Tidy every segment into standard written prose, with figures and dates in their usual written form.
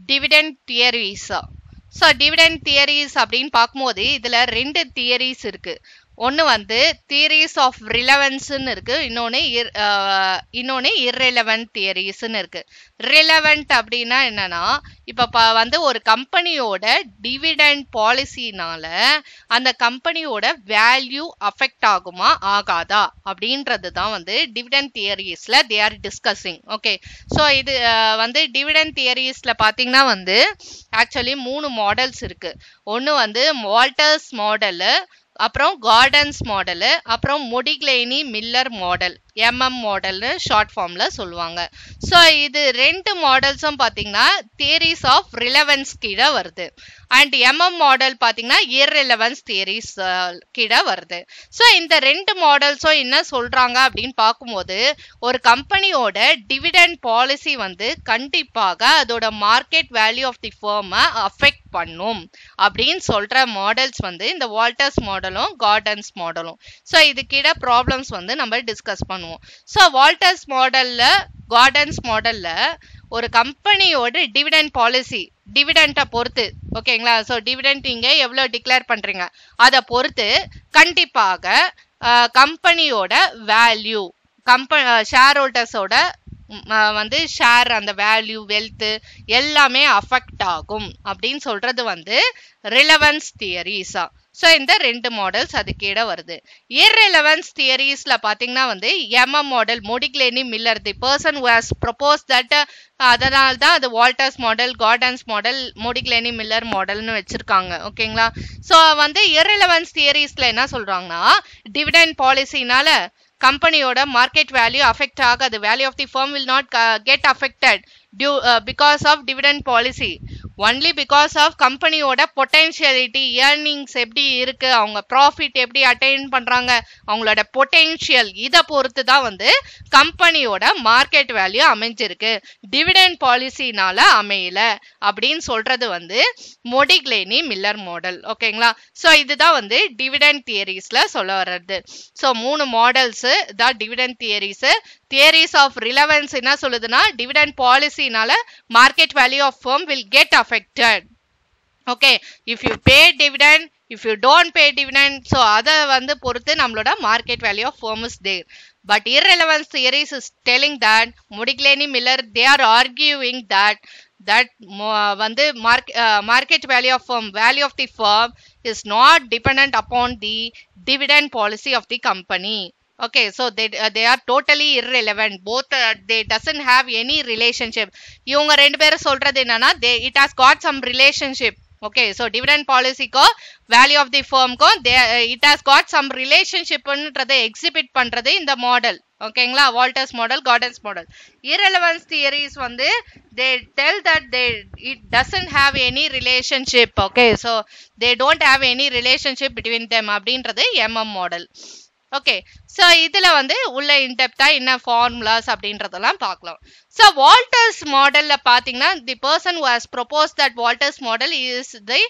Dividend theories. So dividend theories அப்படின்னு பார்க்கும்போது இதில் 2 தியரிஸ் இருக்கு. ஒன்று வந்து தியரிஸ் ஆஃப் ரிலவன்ஸ்ன்னு இருக்கு, இன்னொன்று இர்ரெலவென்ட் தியரிஸ்ன்னு இருக்கு. ரிலவென்ட் அப்படின்னா என்னன்னா, இப்போ வந்து ஒரு கம்பெனியோட டிவிடெண்ட் பாலிசினால அந்த கம்பெனியோட வேல்யூ அஃபெக்ட் ஆகுமா ஆகாதா அப்படின்றது தான் வந்து டிவிடெண்ட் தியரிஸ்ல they are discussing. Okay, so இது வந்து டிவிடெண்ட் தியரிஸ்ல பார்த்தீங்கன்னா வந்து ஆக்சுவலி 3 மாடல்ஸ் இருக்கு. ஒன்று வந்து வால்டர்ஸ் மாடலு, அப்புறம் கார்டன்ஸ் மாடலு, அப்புறம் மொடிக்லேனி மில்லர் மாடல், MM மாடல்னு ஷார்ட் ஃபார்ம்ல சொல்லுவாங்க. ஸோ இது 2 மாடல்ஸும் பார்த்தீங்கன்னா தியரிஸ் ஆஃப் ரிலவன்ஸ் கீழே வருது. அண்ட் MM மாடல் பார்த்தீங்கன்னா இர்ரெலவன்ஸ் தியரிஸ் கீழே வருது. ஸோ இந்த 2 மாடல்ஸும் என்ன சொல்றாங்க அப்படின்னு பார்க்கும்போது, ஒரு கம்பெனியோட டிவிடெண்ட் பாலிசி வந்து கண்டிப்பாக அதோட மார்க்கெட் வேல்யூ ஆஃப் தி ஃபர்மை அஃபெக்ட் பண்ணும் அப்படின்னு சொல்ற மாடல்ஸ் வந்து இந்த வால்டர்ஸ் மாடலும் கார்டன்ஸ் மாடலும். ஸோ இது கீழே ப்ராப்ளம்ஸ் வந்து நம்ம டிஸ்கஸ் பண்ணுவோம். ஸோ வால்டர்ஸ் மாடல்ல கார்டன்ஸ் மாடல்ல ஒரு கம்பெனியோட டிவிடெண்ட் பாலிசி டிவிடெண்டை பொறுத்து, ஓகேங்களா, ஸோ டிவிடெண்ட் நீங்க எவ்வளோ டிக்ளேர் பண்றீங்க அதை பொறுத்து கண்டிப்பாக கம்பெனியோட வேல்யூ ஷேர் ஹோல்டர்ஸோட வந்து ஷேர் அந்த வேல்யூ வெல்த் எல்லாமே அஃபெக்ட் ஆகும் அப்படின்னு சொல்றது வந்து ரிலவன்ஸ் தியரிஸா. ஸோ இந்த 2 மாடல்ஸ் அது கீழே வருது. இர்ரெலவன்ஸ் தியரிஸ்ல பார்த்தீங்கன்னா வந்து MM model Modigliani Miller the person who has propose that, அதனால தான் அது Walter's model Gordon's model Modigliani Miller மாடல்னு வச்சிருக்காங்க. ஓகேங்களா, ஸோ வந்து இர்ரெலவன்ஸ் தியரிஸ்ல என்ன சொல்றாங்கன்னா, டிவிடெண்ட் பாலிசினால கம்பெனியோட மார்க்கெட் வேல்யூ அஃபெக்ட் ஆகாது, value of the firm will not get affected because of dividend policy, only because of கம்பெனியோட பொட்டென்ஷியலிட்டி, ஏர்னிங்ஸ் எப்படி இருக்கு, அவங்க ப்ராஃபிட் எப்படி அட்டைன் பண்றாங்க, அவங்களோட பொட்டென்ஷியல், இதை பொறுத்து தான் வந்து கம்பெனியோட மார்க்கெட் வேல்யூ அமைஞ்சிருக்கு, டிவிடெண்ட் பாலிசினால அமையல அப்படின்னு சொல்றது வந்து மொடிக்லேனி மில்லர் மாடல். ஓகேங்களா, ஸோ இதுதான் வந்து டிவிடெண்ட் தியரிஸ்ல சொல்ல வர்றது. ஸோ 3 மாடல்ஸ் தான் dividend theories. Theories of relevance என்ன சொல்லுதுன்னா, டிவிடெண்ட் பாலிசினால market value of firm will get affected. Okay, if you pay dividend, if you don't pay dividend, so அதை வந்து பொறுத்து நம்மளோட market value of firm is there. But irrelevance theories is telling that Modigliani Miller, they are arguing that வந்து market value of firm, value of the firm is not dependent upon the dividend policy of the company. Okay, so they are totally irrelevant. Both they doesn't have any relationship. இவங்க 2 பேரும் சொல்றது என்னன்னா, it has got some relationship. Okay, so dividend policy ko value of the firm ko it has got some relationship ன்றதை exhibit பண்றது இந்த model. ஓகேங்களா, Walter's model Gordon's model. irrelevance theories வந்து they tell that it doesn't have any relationship. Okay, so they don't have any relationship between them அப்படின்றது MM model. Okay, so இதில் வந்து உள்ள இன்டெப்தா என்ன ஃபார்முலாஸ் அப்படின்றதெல்லாம் பார்க்கலாம். ஸோ வால்டர்ஸ் மாடலில் பார்த்தீங்கன்னா, the person who has propose that Walter's model is the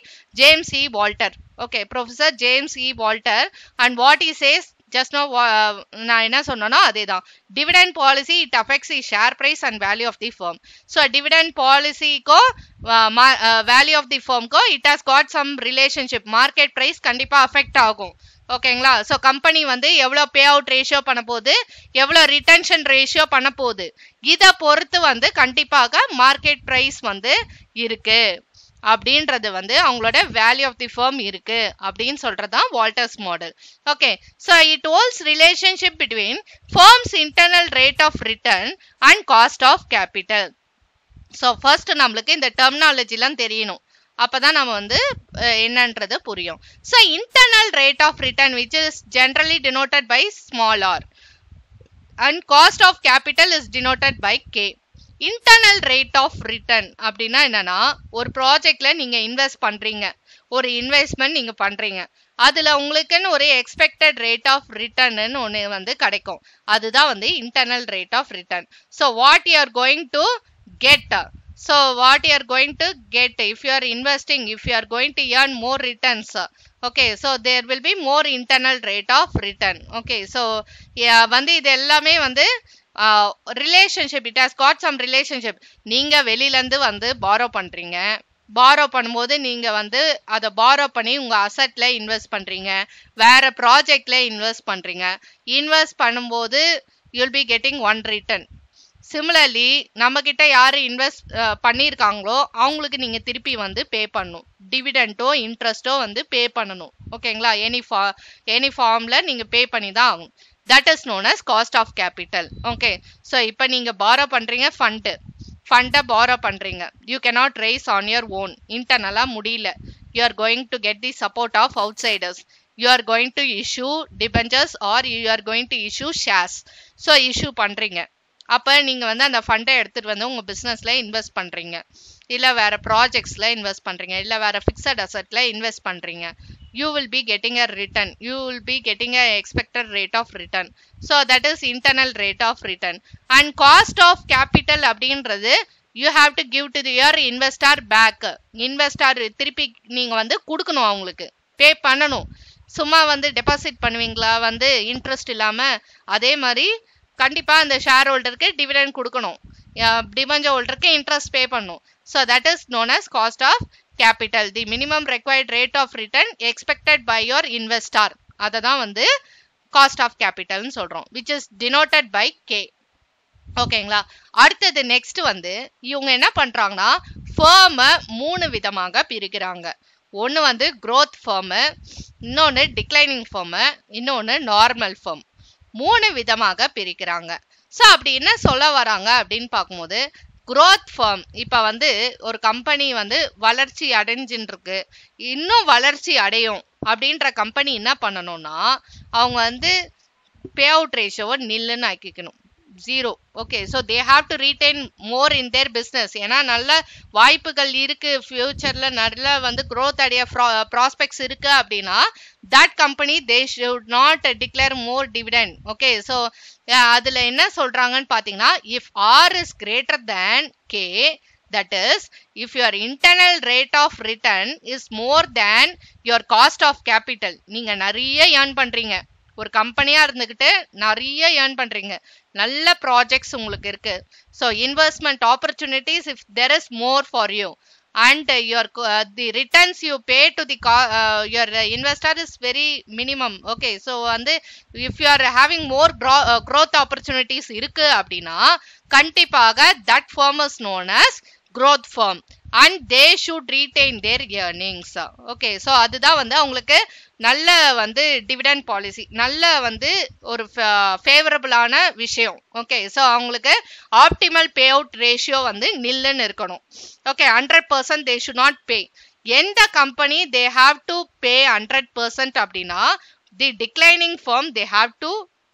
James E Walter. Okay, professor James E Walter. And what he says just no, நான் என்ன சொன்னேனோ அதே தான். Dividend policy it affects the share price and value of the firm. So dividend பாலிசிக்கோ value of the ஃபர்ம்க்கோ it has got some relationship. Market price கண்டிப்பாக affect ஆகும். ஓகேங்களா, ஸோ கம்பெனி வந்து எவ்வளோ பே அவுட் ரேஷியோ பண்ண போகுது, எவ்வளோ ரிட்டன்ஷன் ரேஷியோ பண்ண போகுது, இதை பொறுத்து வந்து கண்டிப்பாக மார்க்கெட் ப்ரைஸ் வந்து இருக்கு அப்படின்றது வந்து அவங்களோட வேல்யூ ஆஃப் தி ஃபர்ம் இருக்கு அப்படின்னு சொல்றது தான் Walter's model. Okay, so it holds relationship between firms internal rate of return and cost of capital. So first நம்மளுக்கு இந்த டெர்மினாலஜிலாம் தெரியணும், அப்பதான் நம்ம வந்து என்னன்றது புரியும். So internal rate of return which is generally denoted by small R and cost of capital is denoted by K. Internal rate of return அப்படின்னா என்னன்னா, ஒரு ப்ராஜெக்ட்ல நீங்க இன்வெஸ்ட் பண்றீங்க, ஒரு இன்வெஸ்ட்மெண்ட் நீங்க பண்றீங்க, அதுல உங்களுக்குன்னு ஒரு எக்ஸ்பெக்டட் ரேட் ஆஃப் ரிட்டர்ன்னு ஒன்று வந்து கிடைக்கும், அதுதான் வந்து internal rate of return. So what you are going to get, so what you are going to get if you are investing, if you are going to earn more returns, okay, so there will be more internal rate of return. Okay, so வந்து இது எல்லாமே வந்து relationship, it has got some relationship. நீங்க வெளியில இருந்து வந்து borrow பண்றீங்க, borrow பண்ணும்போது நீங்க வந்து அதை பாரோ பண்ணி உங்க அசெட்ல இன்வெஸ்ட் பண்றீங்க, வேற ப்ராஜெக்ட்ல இன்வெஸ்ட் பண்றீங்க. இன்வெஸ்ட் பண்ணும்போது you'll be getting one return. Similarly நம்ம கிட்ட யாரு இன்வெஸ்ட் பண்ணியிருக்காங்களோ அவங்களுக்கு நீங்க திருப்பி வந்து பே பண்ணணும், டிவிடெண்டோ இன்ட்ரெஸ்டோ வந்து பே பண்ணணும். ஓகேங்களா? எனி ஃபார்ம்ல நீங்க பே பண்ணி தான் ஆகும். That is known as cost of capital. Okay, so இப்போ நீங்க பாரோ பண்றீங்க, ஃபண்டை பாரோ பண்றீங்க. You cannot raise on your own, இன்டர்னலா முடியல. You are going to get the support of outsiders. You are going to issue debentures or you are going to issue shares. So issue பண்றீங்க. அப்போ நீங்க வந்து அந்த ஃபண்டை எடுத்துட்டு வந்து உங்க பிசினஸ்ல இன்வெஸ்ட் பண்றீங்க, இல்ல வேற ப்ராஜெக்ட்ஸ்ல இன்வெஸ்ட் பண்றீங்க, இல்ல வேற ஃபிக்ஸட் அசெட்ல இன்வெஸ்ட் பண்றீங்க. You will be getting a return. You will be getting a expected rate of return. So that is internal rate of return. And cost of capital அப்படின்றது you have to give to your investor back. Investor திருப்பி நீங்க வந்து கொடுக்கணும், அவங்களுக்கு பே பண்ணணும். சும்மா வந்து deposit பண்ணுவீங்களா வந்து இன்ட்ரெஸ்ட் இல்லாம? அதே மாதிரி கண்டிப்பா அந்த ஷேர் ஹோல்டருக்கு டிவிடெண்ட் கொடுக்கணும், டிபெஞ்சர் ஹோல்டருக்கு இன்ட்ரெஸ்ட் பே பண்ணணும். So that is known as cost of capital, the minimum required rate of return expected by your investor. அததான் வந்து cost of capital னு சொல்றோம், which is denoted by K. ஓகேங்களா? அடுத்தது நெக்ஸ்ட் வந்து இவங்க என்ன பண்றாங்கன்னா ஃபர்மை 3 விதமாக பிரிக்கிறாங்க. ஒன்னு வந்து growth firm, இன்னொன்னு declining firm, இன்னொன்னு normal firm. 3 விதமாக பிரிக்கிறாங்க. ஸோ அப்படி என்ன சொல்ல வராங்க அப்படின்னு பார்க்கும்போது, growth firm இப்ப வந்து ஒரு கம்பெனி வந்து வளர்ச்சி அடைஞ்சின்னு இருக்கு, இன்னும் வளர்ச்சி அடையும் அப்படின்ற கம்பெனி என்ன பண்ணணும்னா அவங்க வந்து பே அவுட் ரேஷியோவை நில்லுன்னு ஆக்கிக்கணும், 0. Okay, so they have to retain more in their business. ஏன்னா நல்ல வாய்ப்புகள் இருக்கு, ஃபியூச்சர்ல நல்ல வந்து growth அடைய ப்ராஸ்பெக்ட்ஸ் இருக்கு அப்படின்னா that company they should not declare more dividend. Okay, so அதுல என்ன சொல்றாங்கன்னு பாத்தீங்கன்னா, if R is greater than K, that is if your internal rate of return is more than your cost of capital, நீங்க நிறைய earn பண்றீங்க, ஒரு கம்பெனியா இருந்துகிட்டு நிறைய earn பண்றீங்க, நல்ல ப்ராஜெக்ட்ஸ் உங்களுக்கு இருக்கு, so investment opportunities if there is more for you, and your the returns you pay to the your investor is very minimum. Okay, so வந்து if you are having more growth opportunities இருக்கு அப்படின்னா கண்டிப்பாக that firm is known as growth firm and they should retain their earnings. Okay, so அதுதான் வந்து அவங்களுக்கு நல்ல வந்து dividend policy, நல்ல வந்து ஒரு ஃபேவரபிளான விஷயம். ஓகே, ஸோ அவங்களுக்கு ஆப்டிமல் பே அவுட் ரேஷியோ வந்து நில்லுன்னு இருக்கணும். Okay, 100% they should not pay. எந்த company they have to pay 100% அப்படின்னா the declining firm they have to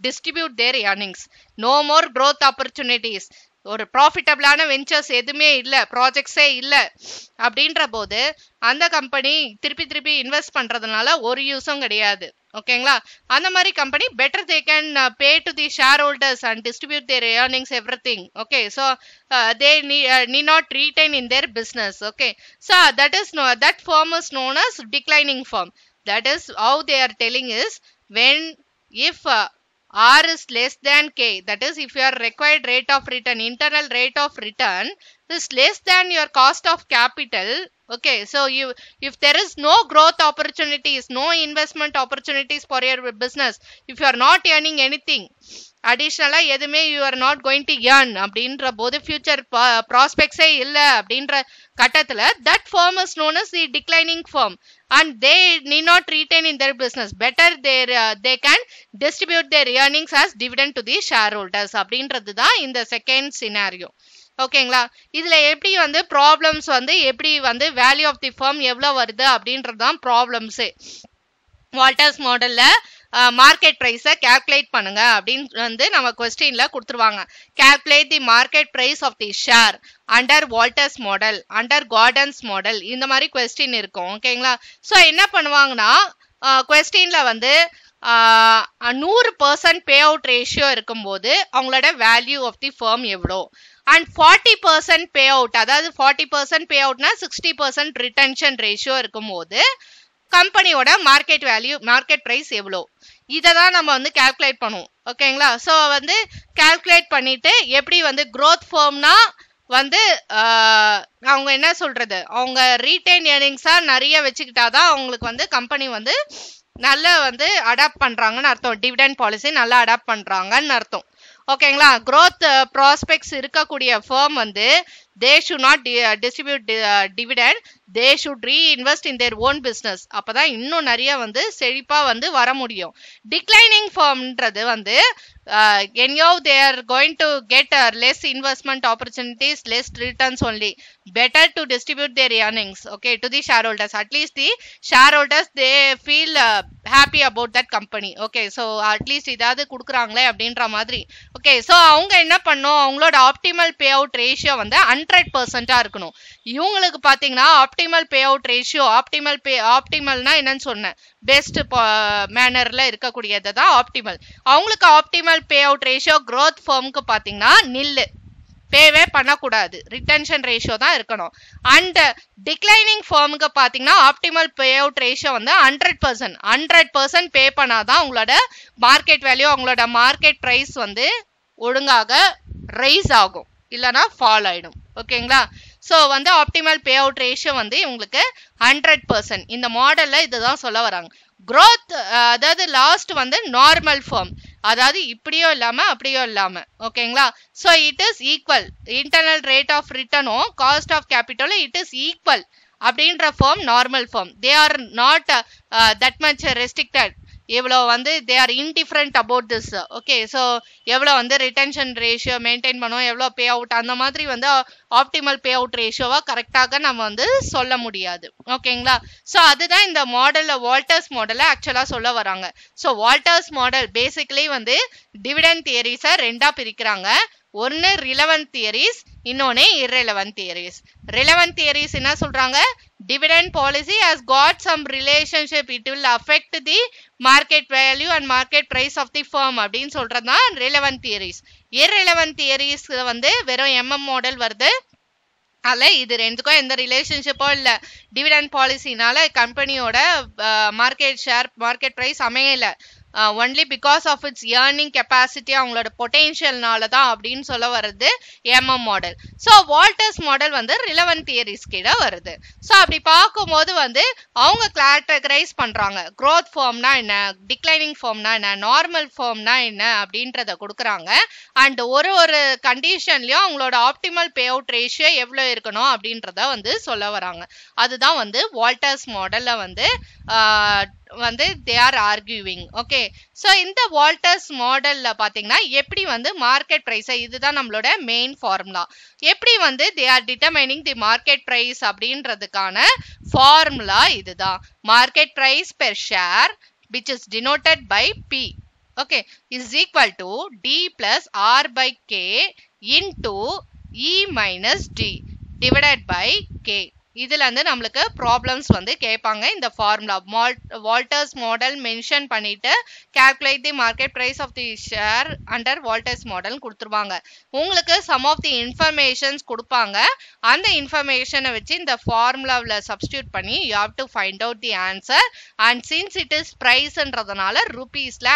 distribute their earnings. No more growth opportunities. ஒரு ப்ராஃபிட்டபிளான வெஞ்சர்ஸ் எதுவுமே இல்லை, ப்ராஜெக்ட்ஸே இல்லை அப்படின்ற போது அந்த கம்பெனி திருப்பி இன்வெஸ்ட் பண்றதுனால ஒரு யூஸும் கிடையாது. ஓகேங்களா? அந்த மாதிரி company better they can pay to the shareholders and distribute their earnings everything. Okay, so they need not retain in their business. Okay, so that firm is known as declining firm. That is how they are telling is when if R is less than K, that is if your required rate of return, internal rate of return is less than your cost of capital. Okay, so if there is no growth opportunities, no investment opportunities for your business, if you are not earning anything additionally, எதுமே you are not going to earn அப்படின்ற போது future prospects இல்ல அப்படின்ற கட்டத்துல that firm is known as the declining firm and they need not retain in their business. Better they can distribute their earnings as dividend to the shareholders அப்படின்றது தான் இந்த second scenario. ஓகேங்களா? இதுல எப்படி வந்து ப்ராப்ளம்ஸ் வந்து எப்படி வந்து வேல்யூ ஆஃப் தி ஃபர்ம் எவ்வளவு வருது அப்படின்றது தான் ப்ராப்ளம்ஸே. வால்டர்ஸ் மாடல்ல மார்க்கெட் பிரைஸை கால்குலேட் பண்ணுங்க அப்படின்னு வந்து நம்ம கொஸ்டின்ல கொடுத்துருவாங்க. Calculate the market price of the share under Walter's model, under Gordon's model, இந்த மாதிரி கொஸ்டின் இருக்கும். ஓகேங்களா? ஸோ என்ன பண்ணுவாங்கன்னா கொஸ்டின்ல வந்து 100% பே அவுட் ரேஷியோ இருக்கும்போது அவங்களோட வேல்யூ ஆஃப் தி ஃபர்ம் எவ்வளோ, அண்ட் 40% பே அவுட், அதாவது 40% பே அவுட்னா 60% ரிட்டன்ஷன் ரேஷியோ இருக்கும்போது கம்பெனியோட மார்க்கெட் வேல்யூ, மார்க்கெட் பிரைஸ் எவ்வளோ. இதை தான் நம்ம வந்து கால்குலேட் பண்ணுவோம். ஓகேங்களா? ஸோ வந்து கால்குலேட் பண்ணிட்டு எப்படி வந்து growth firmனா வந்து அவங்க என்ன சொல்றது, அவங்க ரீட்டைன் ஏர்னிங்ஸா நிறைய வச்சுக்கிட்டாதான் அவங்களுக்கு வந்து கம்பெனி வந்து நல்லா வந்து அடாப்ட் பண்றாங்கன்னு அர்த்தம். டிவிடெண்ட் பாலிசி நல்லா அடாப்ட் பண்றாங்கன்னு அர்த்தம். ஓகேங்களா? growth ப்ராஸ்பெக்ட்ஸ் இருக்கக்கூடிய ஃபர்ம் வந்து they should not distribute dividend, they should reinvest in their own business. அப்பதான் இன்னும் நிறைய வந்து செழிப்பா வந்து வர முடியும். டிக்ளைனிங் ஃபர்ம்ன்றது வந்து anyhow they are going to get less investment opportunities, less returns only. Better to distribute their earnings, okay, to the shareholders. At least the shareholders they feel happy about that company. Okay, so at least இதாவது கொடுக்குறாங்களே அப்படின்ற மாதிரி. Okay, so அவங்க என்ன பண்ணும், அவங்களோட optimal pay out ratio வந்து 100% இருக்கணும். இவங்களுக்கு பாத்தீங்கன்னா ஆப்டிமல் பே அவுட் ரேஷியோ, ஆப்டிமல்னா என்னன்னு சொன்னேன், பெஸ்ட் மேனர்ல இருக்கக்கூடியது தான் ஆப்டிமல். அவங்களுக்கு optimal pay out ratio growth firmக்கு பாத்தீங்கன்னா நில்லு, பேவே பண்ணக்கூடாது, ரிட்டன்ஷன் ரேஷியோ தான் இருக்கணும். அண்ட் டிக்ளைனிங் ஃபார்முக்கு பார்த்தீங்கன்னா ஆப்டிமல் பே அவுட் ரேஷியோ வந்து 100% பே பண்ணாதான் உங்களோட மார்க்கெட் வேல்யூ, அவங்களோட மார்க்கெட் ப்ரைஸ் வந்து ஒழுங்காக ரைஸ் ஆகும், இல்லைனா ஃபால் ஆயிடும். ஓகேங்களா? ஸோ வந்து ஆப்டிமல் பே அவுட் ரேஷியோ வந்து உங்களுக்கு 100%. இந்த மாடல்ல இதுதான் சொல்ல வராங்க. growth அதாவது லாஸ்ட் வந்து நார்மல் ஃபார்ம், அதாவது இப்படியோ இல்லாம அப்படியோ இல்லாம. ஓகேங்களா? So it is equal, internal rate of ரிட்டர்னும் காஸ்ட் ஆஃப் கேபிட்டலும் இட் இஸ் ஈக்குவல் அப்படின்ற firm normal firm. They are not that much restricted. எவ்வளோ வந்து they are indifferent about this. Okay, so எவ்வளோ வந்து ரிட்டன்ஷன் ரேஷியோ மெயின்டைன் பண்ணுவோம், எவ்வளோ pay out, அந்த மாதிரி வந்து ஆப்டிமல் பே அவுட் ரேஷியோவா கரெக்டாக நம்ம வந்து சொல்ல முடியாது. ஓகேங்களா? ஸோ அதுதான் இந்த மாடலில், வால்டர்ஸ் மாடலில் ஆக்சுவலாக சொல்ல வராங்க. ஸோ வால்டர்ஸ் மாடல் பேசிக்கலி வந்து டிவிடெண்ட் தியரிஸை ரெண்டா பிரிக்கிறாங்க. ஒன்று ரிலவென்ட் தியரிஸ், இன்னொன்று irrelevant தியரிஸ். ரிலவென்ட் தியரிஸ் என்ன சொல்றாங்க, dividend policy has got some relationship, it will affect the market value and market price of the firm அப்படின்னு சொல்றதுதான் relevant theories. irrelevant theories வந்து வெறும் MM மாடல் வருது, அதில் இது ரெண்டுக்கும் எந்த ரிலேஷன்ஷிப்பும் இல்லை. டிவிடெண்ட் பாலிசினால கம்பெனியோட மார்க்கெட் ப்ரைஸ் அமையலை, only because of its earning capacity, அவங்களோட பொட்டென்ஷியல்னால தான் அப்படின்னு சொல்ல வருது MM model. So Walter's model வந்து ரிலவென்ட் தியரிஸ் கீழே வருது. ஸோ அப்படி பார்க்கும்போது வந்து அவங்க கேட்டகரைஸ் பண்றாங்க, growth ஃபார்ம்னா என்ன, டிக்ளைனிங் ஃபார்ம்னா என்ன, நார்மல் ஃபார்ம்னா என்ன அப்படின்றத கொடுக்குறாங்க. அண்ட் ஒரு கண்டிஷன்லயும் அவங்களோட ஆப்டிமல் பே அவுட் ரேஷியோ எவ்வளோ இருக்கணும் அப்படின்றத வந்து சொல்ல வராங்க. அதுதான் வந்து வால்டர்ஸ் மாடல்ல வந்து they are arguing. Okay, so இந்த வால்டர்ஸ் மாடல்ல பாத்தீங்கன்னா எப்படி வந்து மார்க்கெட் பிரைஸ், இதுதான் நம்மளோட மெயின் ஃபார்முலா, எப்படி வந்து they are determining the market price அப்படின்றதுக்கான ஃபார்முலா இதுதான். Market price per share which is denoted by P, okay, is equal to D plus R by K into E minus D divided by K. இதுல இருந்து நம்மளுக்கு problems வந்து கேட்பாங்க. இந்த formula Walter's model mention பண்ணிட்டு calculate the market price of the share under Walter's model கொடுத்துருவாங்க. உங்களுக்கு some of the informations கொடுப்பாங்க. அந்த இன்ஃபர்மேஷனை வச்சு இந்த ஃபார்முலாவில் சப்ஸ்டியூட் பண்ணி you have to find out the answer. And since it is ப்ரைஸ்ன்றதுனால ருபீஸ்ல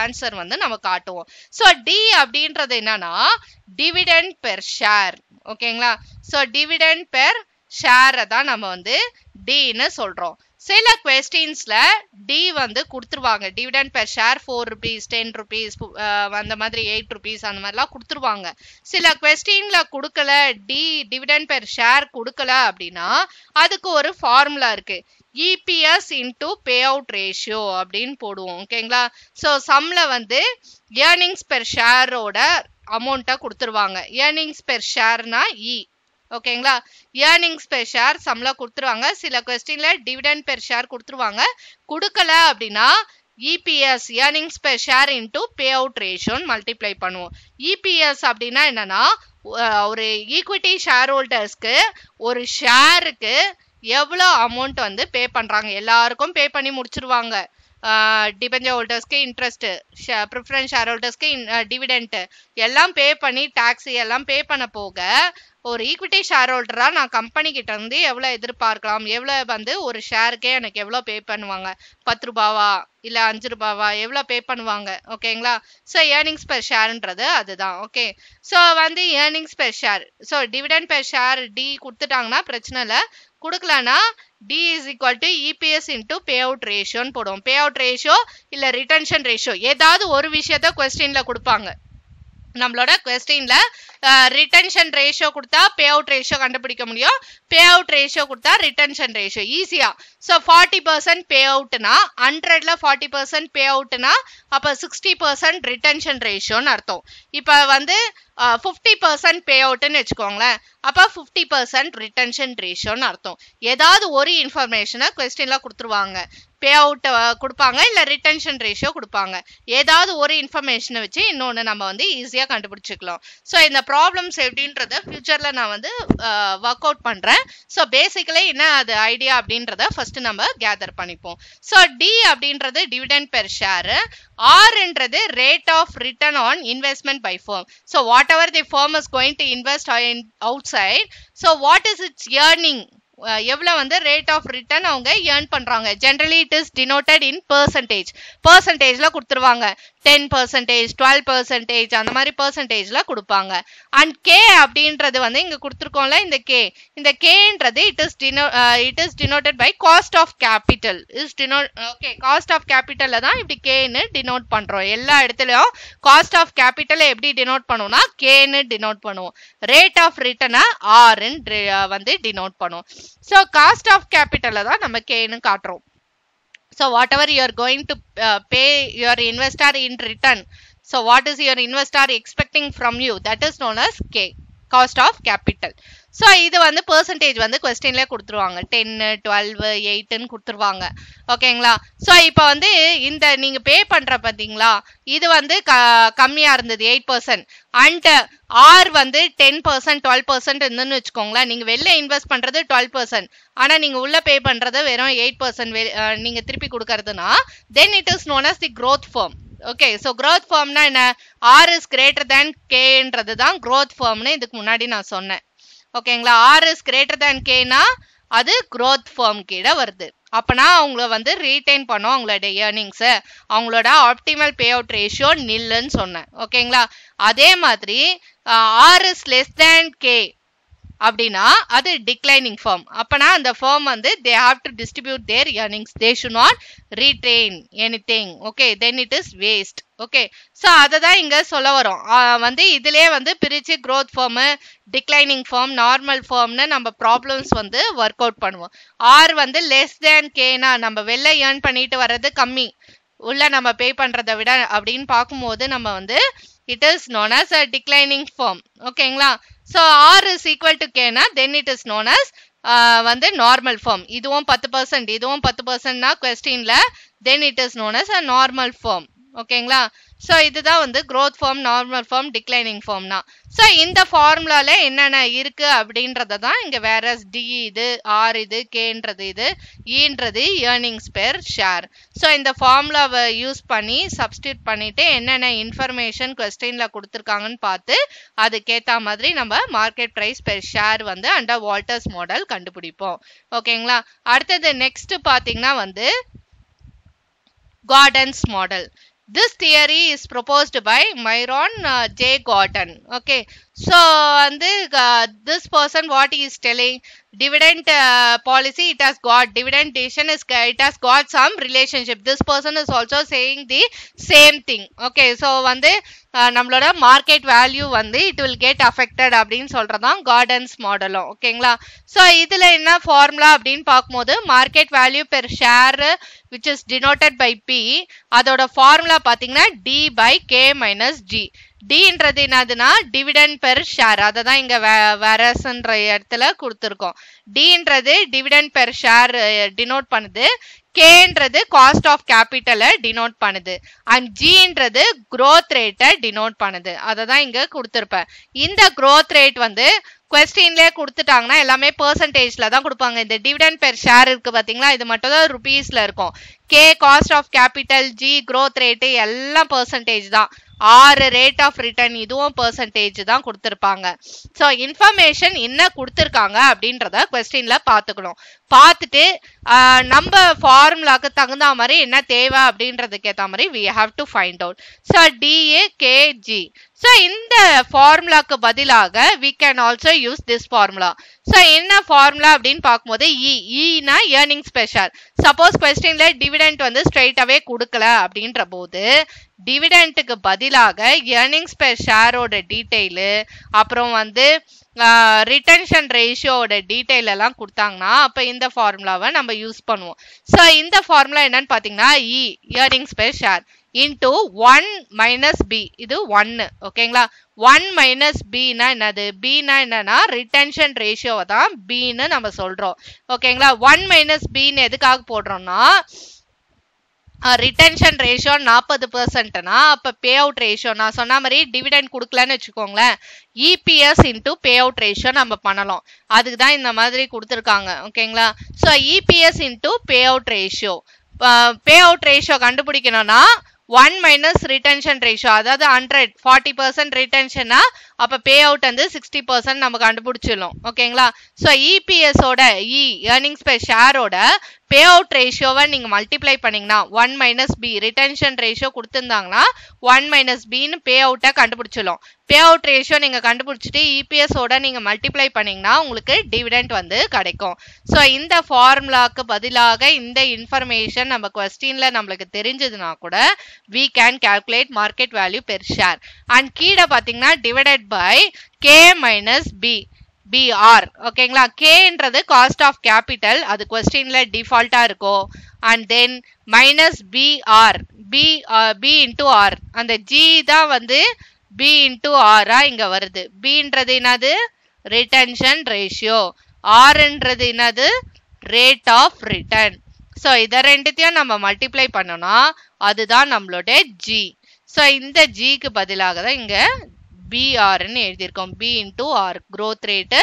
ஆன்சர் வந்து நம்ம காட்டுவோம். ஸோ டி அப்படின்றது என்னன்னா டிவிடெண்ட் பெர் ஷேர். ஓகேங்களா? ஸோ டிவிடெண்ட் பெர் ஷேரை தான் நம்ம வந்து டின்னு சொல்றோம். சில கொஸ்டின்ஸ்ல டி வந்து கொடுத்துருவாங்க, dividend per share 4 rupees 10 rupees அந்த மாதிரி 8 rupees அந்த மாதிரிலாம் கொடுத்துருவாங்க. சில கொஸ்டின்ல கொடுக்கல, டிவிடெண்ட் பெர் ஷேர் கொடுக்கல அப்படின்னா அதுக்கு ஒரு ஃபார்முலா இருக்கு, EPS into pay out ratio அப்படின்னு போடுவோம். ஓகேங்களா? ஸோ சம்ல வந்து ஏர்னிங்ஸ் பெர் ஷேரோட அமௌண்ட்டை கொடுத்துருவாங்க. ஏர்னிங்ஸ் பெர் ஷேர்னா இ. ஓகேங்களா? ஏர்னிங்ஸ் பெர் ஷேர் சம்ல கொடுத்துருவாங்க. சில கொஸ்டின்ல டிவிடெண்ட் பெர் ஷேர் கொடுத்துருவாங்க. கொடுக்கல அப்படின்னா EPS earnings per share into pay out ரேஷியோன்னு மல்டிப்ளை பண்ணுவோம். EPS அப்படின்னா என்னன்னா ஒரு ஈக்விட்டி ஷேர் ஹோல்டர்ஸ்க்கு ஒரு ஷேருக்கு எவ்வளோ அமௌண்ட் வந்து பே பண்றாங்க, எல்லாருக்கும் பே பண்ணி முடிச்சிருவாங்க. டிபெஞ்சர் ஹோல்டர்ஸ்க்கு இன்ட்ரெஸ்ட், ப்ரிஃபரன்ஸ் ஷேர் ஹோல்டர்ஸ்க்கு டிவிடெண்ட் எல்லாம் பே பண்ணி டாக்ஸ் எல்லாம் பே பண்ண போக ஒரு ஈக்விட்டி ஷேர் ஹோல்டரா நான் கம்பெனி கிட்ட இருந்து எவ்வளவு எதிர்பார்க்கலாம், எவ்வளவு வந்து ஒரு ஷேருக்கே எனக்கு எவ்வளவு பே பண்ணுவாங்க, 10 ரூபாவா இல்ல 5 ரூபாவா எவ்வளவு பே பண்ணுவாங்க. ஓகேங்களா. ஸோ ஏர்னிங்ஸ் பெர் ஷேர்ன்றது அதுதான். ஓகே. ஸோ வந்து earnings per share, so dividend per share D கொடுத்துட்டாங்கன்னா பிரச்சனை இல்லை, கொடுக்கலன்னா D is equal to EPS into payout ratio போடுவோம். payout ratio இல்ல retention ratio ஏதாவது ஒரு விஷயத்த கொஸ்டின்ல கொடுப்பாங்க. நம்மளோட கொஸ்டின்ல ரிட்டன்ஷன் ரேஷியோ கொடுத்தா பே அவுட் ரேஷியோ கண்டுபிடிக்க முடியும், பே அவுட் ரேஷியோ கொடுத்தா ரிட்டன்ஷன் ரேஷியோ ஈஸியா. ஸோ 40% பே அவுட்னா 100ல 40% பே அவுட்னா அப்ப 60% ரிட்டன்ஷன் ரேஷியோன்னு அர்த்தம். இப்ப வந்து 50% பே அவுட்னு வச்சுக்கோங்களேன், அப்ப 50% ரிட்டன்ஷன் ரேஷியோன்னு அர்த்தம். ஏதாவது ஒரு இன்ஃபர்மேஷனை கொஸ்டின்ல கொடுத்துருவாங்க, பே அவுட் கொடுப்பாங்க இல்ல ரிட்டன்ஷன் ரேஷியோ கொடுப்பாங்க. ஏதாவது ஒரு இன்ஃபர்மேஷனை வச்சு இன்னொன்னு நம்ம வந்து ஈஸியா கண்டுபிடிச்சிக்கலாம். ஸோ இந்த ப்ராப்ளம்ஸ் எப்படின்றத ஃபியூச்சர்ல நான் வந்து ஒர்க் அவுட் பண்றேன். ஸோ பேசிக்கலி என்ன அது ஐடியா அப்படின்றத ஃபர்ஸ்ட் நம்ம கேதர் பண்ணிப்போம். ஸோ டி அப்படின்றது டிவிடெண்ட் பெர் ஷேர், ஆர்ன்றது rate of return on investment by firm. So whatever the firm is going to invest outside, so what is its earning, எவ்வளவு வந்து ரேட் of ரிட்டர்ன் அவங்க earn பண்றாங்க. Generally it is denoted in percentage, பெர்சன்டேஜ்ல கொடுத்துருவாங்க, 10%, 12% அந்த மாதிரி பெர்சன்டேஜ்ல கொடுப்பாங்க. அண்ட் கே அப்படின்றது வந்து இங்க கொடுத்துருக்கோம்ல, இந்த கே, இந்த கேன்றது it is denoted by cost of capital is denote. Okay, cost of கேபிட்டல்ல தான் இப்படி கேன்னு டினோட் பண்றோம். எல்லா இடத்துலயும் காஸ்ட் ஆஃப் கேபிட்டலை எப்படி டினோட் பண்ணுவோம்னா கேன்னு டினோட் பண்ணுவோம், ரேட் ஆஃப் ரிட்டர்னை ஆர்ன்னு வந்து டினோட் பண்ணுவோம். ஸோ காஸ்ட் ஆஃப் கேபிட்டலை தான் நம்ம கேன்னு காட்டுறோம். So whatever you are going to pay your investor in return, so what is your investor expecting from you, that is known as K, cost of capital. So இது வந்து percentage வந்து questionல கொடுத்துருவாங்க, 10, 12, 8ன்னு கொடுத்துருவாங்க. ஓகேங்களா. So இப்போ வந்து இந்த நீங்க பே பண்ற பார்த்தீங்களா, இது வந்து கம்மியா இருந்தது 8%, அண்ட் ஆர் வந்து 10%, 12% இருந்துன்னு வச்சுக்கோங்களேன். நீங்க வெளில இன்வெஸ்ட் பண்றது 12%, ஆனா நீங்க உள்ள பே பண்றது வெறும் 8% நீங்க திருப்பி கொடுக்கறதுனா then it is known as the growth firm. Okay. So growth firmனா என்ன, ஆர் இஸ் கிரேட்டர் தேன் கேன்றது தான் growth firmனு இதுக்கு முன்னாடி நான் சொன்னேன். ஓகேங்களா. ஆர் இஸ் கிரேட்டர் தேன் கேனா அது growth firm கீழே வருது. அப்பனா அவங்கள வந்து ரீடைன் பண்ணோம் அவங்களோட ஏர்னிங்ஸ், அவங்களோட ஆப்டிமல் பே அவுட் ரேஷியோ நில்லுன்னு சொன்னேன். ஓகேங்களா. அதே மாதிரி R is less than K அப்படின்னா அது டிக்ளைனிங் ஃபார்ம். அப்பனா அந்த ஃபார்ம் வந்து they have to distribute their earnings, they should not retain anything. Okay, then it is waste. Okay. So அதை தான் இங்க சொல்ல வரும். வந்து இதுலயே வந்து பிரிச்சு growth firm, declining firm, normal ஃபார்ம்னு நம்ம ப்ராப்ளம்ஸ் வந்து ஒர்க் அவுட் பண்ணுவோம். ஆர் வந்து லெஸ் தேன் கேனா நம்ம வெளில ஏர்ன் பண்ணிட்டு வர்றது கம்மி, உள்ள நம்ம பே பண்றதை விட அப்படின்னு பார்க்கும்போது நம்ம வந்து it is known as a declining firm. ஓகேங்களா. So R is equal to கேனா then it is known as வந்து நார்மல் ஃபார்ம். இதுவும் 10%, இதுவும் 10%னா கொஸ்டின்ல then it is known as a normal firm. ஓகேங்களா. ஸோ இதுதான் வந்து growth firm, normal firm, declining ஃபார்ம்னா. ஸோ இந்த ஃபார்முலால என்னென்ன இருக்கு அப்படின்றத தான் இங்க வேற டி இது, ஆர் இது, கேன்றது இது, ஈன்றது ஏர்னிங்ஸ் பெர் ஷேர். ஸோ இந்த ஃபார்முலாவை யூஸ் பண்ணி சப்ஸ்டியூட் பண்ணிட்டு என்னென்ன இன்ஃபர்மேஷன் கொஸ்டின்ல கொடுத்துருக்காங்கன்னு பார்த்து அதுக்கேற்ற மாதிரி நம்ம மார்க்கெட் பிரைஸ் பெர் ஷேர் வந்து அண்டர் வால்டர்ஸ் மாடல் கண்டுபிடிப்போம். ஓகேங்களா. அடுத்தது நெக்ஸ்ட் பாத்தீங்கன்னா வந்து gardens model. This theory is proposed by Myron J. Gordon. Okay. So this person what he is telling, dividend policy it has got, dividend decision is it has got some relationship. This person is also saying the same thing. Okay. So வந்து நம்மளோட market value வந்து it will get affected அப்படின்னு சொல்றதான் gardens மாடலும். ஓகேங்களா. So இதுல என்ன formula அப்படின்னு பார்க்கும்போது market value per share which is denoted by P, அதோட ஃபார்முலா பாத்தீங்கன்னா D by K minus G. Dன்றது என்னதுன்னா டிவிடெண்ட் பெர் ஷேர், அதை தான் இங்க வேரஸ்ன்ற இடத்துல கொடுத்துருக்கோம். Dன்றது டிவிடெண்ட் பெர் ஷேர் டினோட் பண்ணுது, Kன்றது காஸ்ட் ஆஃப் கேபிட்டலை டினோட் பண்ணுது, அண்ட் Gன்றது growth ரேட்டை டினோட் பண்ணுது. அதை தான் இங்க கொடுத்துருப்பேன். இந்த growth ரேட் வந்து கொஸ்டின்லேயே கொடுத்துட்டாங்கன்னா எல்லாமே பெர்சன்டேஜ்ல தான் கொடுப்பாங்க. இந்த டிவிடெண்ட் பெர் ஷேர் இருக்கு பாத்தீங்களா, இது மட்டும் தான் ருபீஸ்ல இருக்கும். K cost of capital, G growth rate எல்லாம் பெர்சன்டேஜ் தான். ஆறு ரேட் ஆஃப் ரிட்டர்ன் இதுவும் பெர்சன்டேஜ் தான் கொடுத்துருப்பாங்க. ஸோ இன்ஃபர்மேஷன் என்ன கொடுத்துருக்காங்க அப்படின்றத கொஸ்டின்ல பார்த்துக்கணும். பார்த்துட்டு நம்ம ஃபார்முலாக்கு தகுந்த மாதிரி என்ன தேவை அப்படின்றதுக்கு ஏற்ற மாதிரி we have to find out. So DAKG. So இந்த ஃபார்முலாக்கு பதிலாக we can also use this formula. So என்ன ஃபார்முலா அப்படின்னு பார்க்கும்போது ஈனா ஏர்னிங்ஸ் பெர் ஷேர். சப்போஸ் கொஸ்டின்ல டிவிடெண்ட் வந்து ஸ்ட்ரைட்டாவே கொடுக்கல அப்படின்ற போது டிவிடெண்ட்டுக்கு பதிலாக ஏர்னிங்ஸ் பெர் ஷேரோட டீட்டெயிலு அப்புறம் வந்து ரிட்டன்ஷன் ரேஷியோட டீட்டெயில் எல்லாம் கொடுத்தாங்கன்னா அப்போ இந்த ஃபார்முலாவை நம்ம யூஸ் பண்ணுவோம். ஸோ இந்த ஃபார்முலா என்னன்னு பார்த்தீங்கன்னா earnings per share into 1 minus B. இது 1 ஓகேங்களா. 1 மைனஸ் பின்னா என்னது? பின்னா என்னன்னா ரிட்டன்ஷன் ரேஷியோவை தான் பின்னு நம்ம சொல்றோம் ஓகேங்களா. 1 மைனஸ் பின்னு எதுக்காக போடுறோம்னா ரிட்டன்ஷன் ரேஷியோ 40%னா அப்ப பே அவுட் ரேஷியோ நான் சொன்ன மாதிரி டிவிடெண்ட் கொடுக்கலன்னு வச்சுக்கோங்களேன், EPS into pay out ratio நம்ம பண்ணலாம். அதுக்கு தான் இந்த மாதிரி கொடுத்துருக்காங்க ஓகேங்களா. So EPS into pay out ratio. Pay out ratio கண்டுபிடிக்கணும்னா 1 மைனஸ் ரிட்டன்ஷன் ரேஷியோ, அதாவது 40% ரிட்டன்ஷனா அப்ப பே அவுட் வந்து 60% நம்ம கண்டுபிடிச்சிடலாம் ஓகேங்களா. ஸோ இபிஎஸோட ஏர்னிங்ஸ் பெர் ஷேரோட பே அவுட் ரேஷியோவை நீங்க மல்டிப்ளை பண்ணீங்கன்னா 1 மைனஸ் பி ரிட்டன்ஷன் ரேஷியோ கொடுத்துருந்தாங்கன்னா 1 மைனஸ் பின்னு பே அவுட்டை கண்டுபிடிச்சிடலாம். பே அவுட் ரேஷியோ நீங்க கண்டுபிடிச்சிட்டு இபிஎஸோட நீங்க மல்டிப்ளை பண்ணீங்கன்னா உங்களுக்கு டிவிடெண்ட் வந்து கிடைக்கும். ஸோ இந்த ஃபார்முலாக்கு பதிலாக இந்த இன்ஃபர்மேஷன் நம்ம கொஸ்டின்ல நம்மளுக்கு தெரிஞ்சதுன்னா கூட we can calculate market value per share. and கீழே பாத்தீங்கன்னா divided by k minus b BR ஓகேங்களா. Kன்றது காஸ்ட் ஆஃப் கேபிட்டல், அது கொஸ்டின்ல டிஃபால்ட்டா இருக்கும். And then minus BR B into R, அந்த G தான் வந்து B இன்டூ ஆரா இங்க வருது. Bன்றது என்னது? Retention ratio. Rன்றது என்னது? Rate of return. ஸோ இதை ரெண்டுத்தையும் நம்ம மல்டிப்ளை பண்ணோம்னா அதுதான் நம்மளோட G. ஸோ இந்த Gக்கு பதிலாக தான் இங்க BRன்னு எழுதியிருக்கோம். B into R growth rate,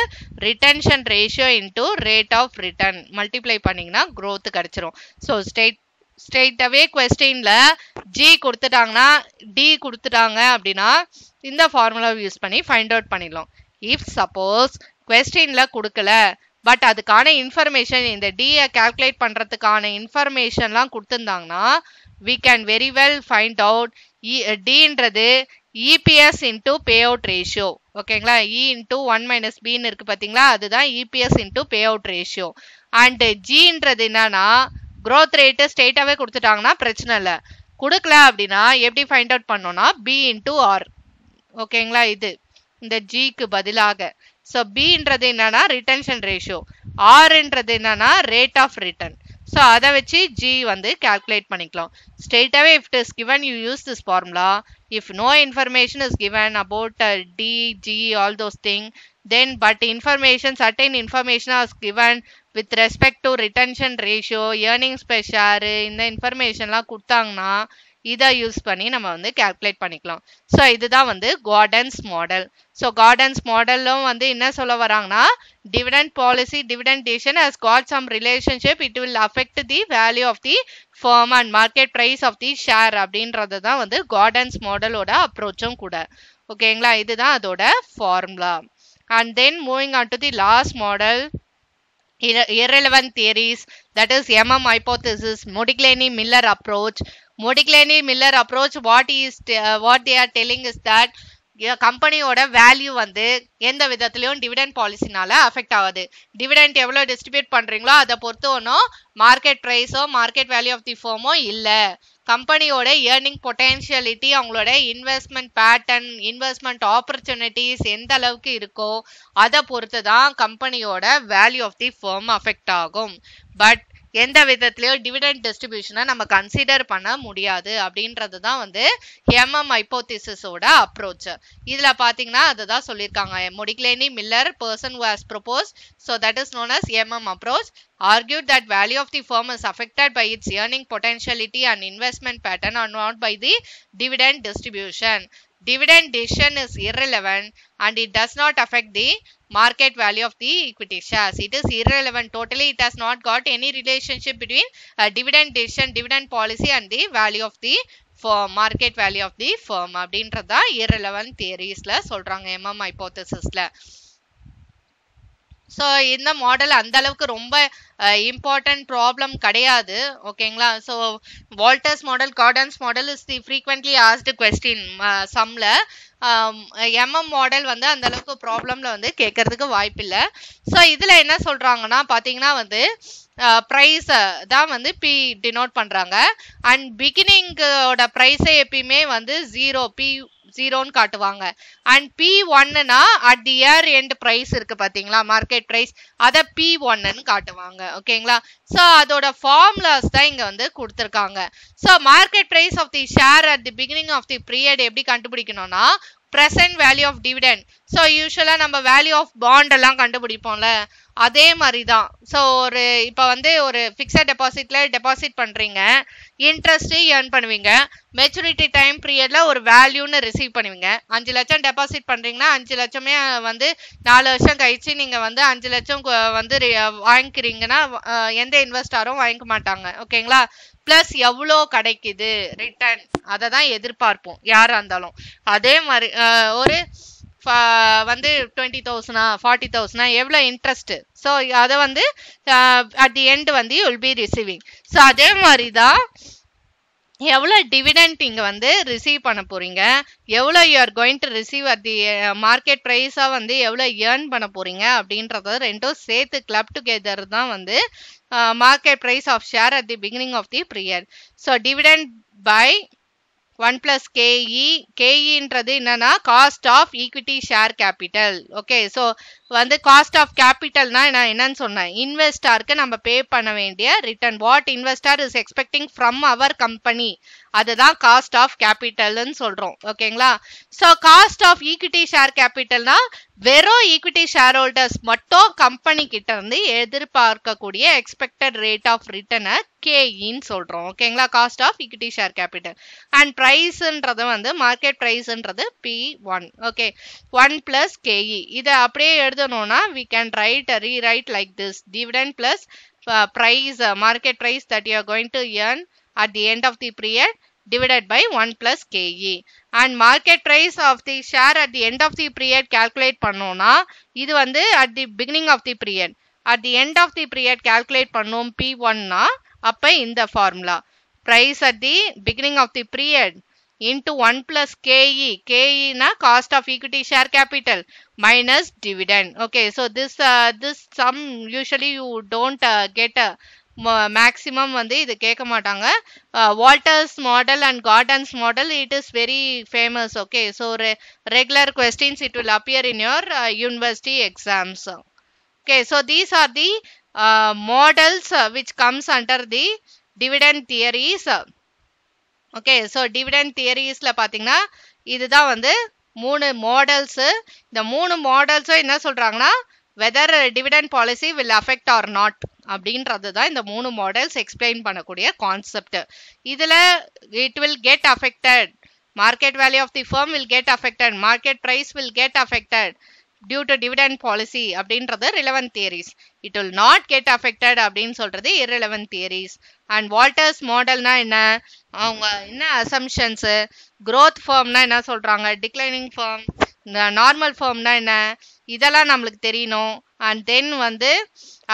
retention ratio into rate of return multiply பண்ணிங்கன்னா growth கிடைச்சிரும். ஸோ ஸ்ட்ரெயிட்டாவே கொஸ்டின்ல G கொடுத்துட்டாங்கன்னா D கொடுத்துட்டாங்க அப்படின்னா இந்த ஃபார்முலா யூஸ் பண்ணி ஃபைண்ட் அவுட் பண்ணிடலாம். இஃப் சப்போஸ் கொஸ்டின்ல கொடுக்கல பட் அதுக்கான இன்ஃபர்மேஷன் இந்த டியை கால்குலேட் பண்றதுக்கான இன்ஃபர்மேஷன்லாம் கொடுத்துருந்தாங்கன்னா we can very well find out Dன்றது EPS into payout ratio ஓகேங்களா. E into 1 minus Bன்னு இருக்கு பாத்தீங்களா, அதுதான் EPS into payout ratio. And Gன்றது என்னன்னா growth rate ஸ்ட்ரெயிட்டாவே கொடுத்துட்டாங்கன்னா பிரச்சனை இல்லை. கொடுக்கல அப்படின்னா எப்படி ஃபைண்ட் அவுட் பண்ணோம்னா B into R ஓகேங்களா. இது இந்த Gக்கு பதிலாக. ஸோ Bன்றது என்னன்னா ரிட்டன்ஷன் ரேஷியோ, Rன்றது என்னன்னா ரேட் ஆஃப் ரிட்டர்ன். ஸோ அதை வச்சு G வந்து கால்குலேட் பண்ணிக்கலாம். ஸ்ட்ரெயிட்டாவே if it is given you use this formula. If no information is given about D, G, all those things, then but certain information is given with respect to retention ratio, earnings per share, இந்த இன்ஃபர்மேஷன்லாம் கொடுத்தாங்கன்னா இதை use பண்ணி நம்ம வந்து calculate பண்ணிக்கலாம். So இதுதான் வந்து gardens model. So gardens மாடலும் வந்து என்ன சொல்ல வராங்கன்னா dividend policy, dividend decision has got some relationship, it will affect the value of the firm and market price of the share அப்படின்றது தான் வந்து கார்டன்ஸ் மாடலோட அப்ரோச்சும் கூட ஓகேங்களா. இதுதான் அதோட formula. And then moving on to the last model, irrelevant theories, that is MM hypothesis, Modigliani-Miller approach. Modigliani-Miller approach, what they are telling is that கம்பெனியோட value வந்து எந்த விதத்திலையும் டிவிடெண்ட் பாலிசினால அஃபெக்ட் ஆகுது. டிவிடெண்ட் எவ்வளோ டிஸ்ட்ரிபியூட் பண்றீங்களோ அதை பொறுத்து ஒன்றும் மார்க்கெட் ப்ரைஸோ மார்க்கெட் வேல்யூ ஆஃப் தி ஃபர்மோ இல்லை. கம்பெனியோட ஏர்னிங் பொட்டென்ஷியலிட்டி, அவங்களோட இன்வெஸ்ட்மெண்ட் பேட்டர்ன், இன்வெஸ்ட்மெண்ட் ஆப்பர்ச்சுனிட்டிஸ் எந்த அளவுக்கு இருக்கோ அதை பொறுத்து தான் கம்பெனியோட value of the firm affect ஆகும். பட் எந்த விதத்திலையும் டிவிடெண்ட் டிஸ்ட்ரிபியூஷனை நம்ம கன்சிடர் பண்ண முடியாது அப்படின்றது தான் வந்து MM ஹைபோதிசிஸோட அப்ரோச். இதுல பாத்தீங்கன்னா அதுதான் சொல்லியிருக்காங்க. Modigliani-Miller, person who has proposed, so that is known as MM approach, argued that value of the firm is affected by its earning potentiality and investment pattern and not by the dividend distribution. dividend decision is irrelevant and it does not affect the market value of the equity shares. It is irrelevant totally. It has not got any relationship between dividend decision, dividend policy and the value of the firm, market value of the firm அப்படின்றதா irrelevant theoriesல சொல்றாங்க MM hypothesisல. So இந்த model அந்த அளவுக்கு ரொம்ப important problem கிடையாது. ஓகேங்களா? So Walter's model, Gordon's model is the frequently asked question சம்ல. எம்எம் மாடல் வந்து அந்த அளவுக்கு ப்ராப்ளம்ல வந்து கேட்கறதுக்கு வாய்ப்பு இல்லை. ஸோ இதுல என்ன சொல்றாங்கன்னா பாத்தீங்கன்னா வந்து ப்ரைஸ் தான் வந்து பி டினோட் பண்றாங்க அண்ட் பிகினிங்கோட ப்ரைஸை எப்பயுமே வந்து ஜீரோன்னு காட்டுவாங்க. அண்ட் P1னா at the year end price இருக்கு பாத்தீங்களா, மார்க்கெட் பிரைஸ், அத P1ன்னு காட்டுவாங்க. ஓகேங்களா? சோ அதோட ஃபார்முலாஸ் தான் இங்க வந்து கொடுத்திருக்காங்க. So market price of the share at the beginning of the period எப்படி கண்டுபிடிக்கணும்னா present value of dividend. So usually நம்ம வேல்யூ ஆஃப் பாண்ட் எல்லாம் கண்டுபிடிப்போம்ல, அதே மாதிரி தான். ஸோ இப்போ வந்து ஒரு ஃபிக்ஸட் டெபாசிட்ல டெபாசிட் பண்றீங்க, இன்ட்ரெஸ்ட் ஏர்ன் பண்ணுவீங்க, மெச்சூரிட்டி டைம் பீரியட்ல ஒரு வேல்யூன்னு ரிசீவ் பண்ணுவீங்க. 5 லட்சம் டெபாசிட் பண்றீங்கன்னா 5 லட்சமே வந்து 4 வருஷம் கழிச்சு நீங்க வந்து 5 லட்சம் வந்து வாங்கிக்கிறீங்கன்னா எந்த இன்வெஸ்டரும் வாங்கிக்க மாட்டாங்க. ஓகேங்களா? பிளஸ் எவ்வளோ கிடைக்குது ரிட்டர்ன், அதை தான் எதிர்பார்ப்போம் யாரா இருந்தாலும். அதே மாதிரி ஒரு வந்து 20,000 40,000 எவ்வளோ இன்ட்ரெஸ்ட், ஸோ அதை வந்து அட் தி எண்ட் வந்து you will be receiving. So அதே மாதிரி தான் எவ்வளோ டிவிடெண்ட் இங்கே வந்து ரிசீவ் பண்ண போறீங்க, எவ்வளோ you are going to receive at the market ப்ரைஸாக வந்து எவ்வளோ ஏர்ன் பண்ண போறீங்க அப்படின்றத ரெண்டும் சேர்த்து கிளப் டுகெதர் தான் வந்து market price of share at the beginning of the period. So dividend by 1 plus KE. KEன்றது என்னன்னா cost of equity share capital. Okay, so வந்து காஸ்ட் ஆஃப் கேபிட்டல்னா நான் என்னன்னு சொன்னேன், இன்வெஸ்டாருக்கு நம்ம பே பண்ண வேண்டிய return, what investor is expecting from our company, அதுதான் காஸ்ட் ஆஃப் கேபிட்டல்னு சொல்றோம். ஓகேங்களா? So cost of equity share கேபிட்டல்னா வெறும் ஈக்விட்டி ஷேர் ஹோல்டர்ஸ் மட்டும் கம்பெனி கிட்ட இருந்து எதிர்பார்க்கக்கூடிய எக்ஸ்பெக்டட் ரேட் ஆஃப் ரிட்டர்னை கேஇன்னு சொல்றோம். ஓகேங்களா? Cost of equity share capital. And பிரைஸ்ன்றது வந்து மார்க்கெட் பிரைஸ்ன்றது P1. Okay, 1 plus KE. இதை அப்படியே எழுதணும்னா we can rewrite like this: dividend plus price, market price that you are going to earn at the end of the period divided by 1 plus KE. And market price of the share at the end of the period calculate பண்ணோம்னா இது வந்து at the beginning of the period, at the end of the period calculate பண்ணோம் P1னா அப்ப இந்த formula price at the beginning of the period into 1 plus KE. KE na cost of equity share capital minus dividend. Okay, so this sum usually you don't get a maximum வந்து இது கேட்க மாட்டாங்க. Walters model and Gordon's model, it is very famous. Okay, so regular questions it will appear in your university exams. Okay, so these are the models which comes under the dividend theories. Okay, so dividend தியரிஸ்ல பார்த்தீங்கன்னா இதுதான் வந்து 3 models. இந்த 3 மாடல்ஸும் என்ன சொல்றாங்கன்னா whether dividend policy will affect or not அப்படின்றது தான் இந்த 3 மாடல்ஸ் எக்ஸ்பிளைன் பண்ணக்கூடிய கான்செப்ட். இதில் it will get affected, market value of the firm will get affected, market price will get affected due to dividend policy அப்படின்றது relevant theories. It will not get affected அப்படின்னு சொல்றது irrelevant theories. And Walters modelனா என்ன, அவங்க என்ன assumptions, growth firmனா என்ன சொல்றாங்க, declining firm, normal ஃபார்ம்னா என்ன, இதெல்லாம் நம்மளுக்கு தெரியணும். அண்ட் தென் வந்து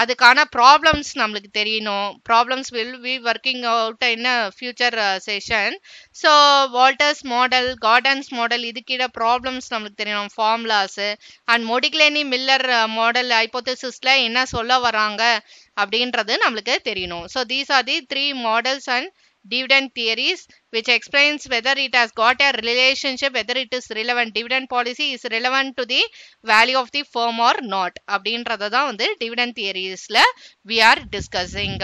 அதுக்கான ப்ராப்ளம்ஸ் நம்மளுக்கு தெரியணும். Problems will be working out in future session. So Walter's model, Gordon's model, இதுக்கிட ப்ராப்ளம்ஸ் நம்மளுக்கு தெரியணும், formulas. And Modigliani Miller model ஹைபோதேசிஸ்ல என்ன சொல்ல வராங்க அப்படின்றது நம்மளுக்கு தெரியணும். So these are the 3 models and dividend theories which explains whether it has got a relationship, whether it is relevant, dividend policy is relevant to the value of the firm or not அப்படின்றத தான் வந்து dividend theoriesல we are discussing.